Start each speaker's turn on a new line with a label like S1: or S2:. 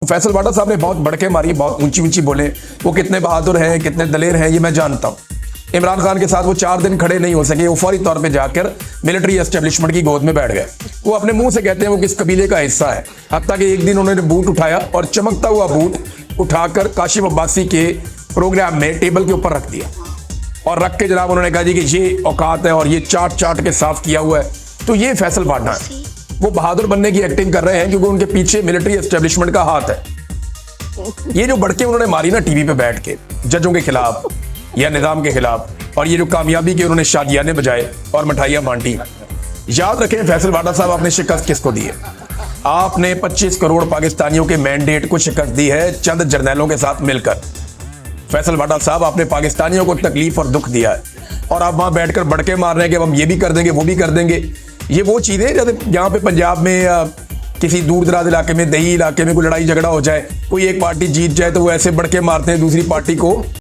S1: फैसल वाडा साहब ने बहुत बड़के मारी, बहुत ऊंची ऊंची बोले। वो कितने बहादुर हैं, कितने दलेर हैं, ये मैं जानता हूँ। इमरान खान के साथ वो 4 दिन खड़े नहीं हो सके, वो फौरी तौर पे जाकर मिलिट्री एस्टेब्लिशमेंट की गोद में बैठ गए। वो अपने मुंह से कहते हैं वो किस कबीले का हिस्सा है। हत्ता कि एक दिन उन्होंने बूट उठाया और चमकता हुआ बूट उठाकर काशिम अब्बासी के प्रोग्राम में टेबल के ऊपर रख दिया और रख के जनाब उन्होंने कहा जी कि ये औकात है और ये चाट चाट के साफ किया हुआ है। तो ये फैसल वाडा है, वो बहादुर बनने की एक्टिंग कर रहे हैं क्योंकि उनके पीछे मिलिट्री एस्टेब्लिशमेंट का हाथ है। ये जो बड़के उन्होंने मारी ना टीवी पे बैठ के जजों के खिलाफ या निजाम के खिलाफ, और ये जो कामयाबी के उन्होंने शादियाने बजाए और मिठाइयां बांटी, याद रखें फैसल वाडा साहब आपने शिकस्त किसको दी है? आपने 25 करोड़ पाकिस्तानियों के मैंडेट को शिकस्त दी है चंद जर्नैलों के साथ मिलकर। फैसल वाडा साहब आपने पाकिस्तानियों को तकलीफ और दुख दिया है और आप वहां बैठकर बड़के मार रहे हैं कि हम ये भी कर देंगे वो भी कर देंगे। ये वो चीजें जैसे यहाँ पे पंजाब में किसी दूर दराज इलाके में, दही इलाके में कोई लड़ाई झगड़ा हो जाए, कोई एक पार्टी जीत जाए तो वो ऐसे बड़के मारते हैं दूसरी पार्टी को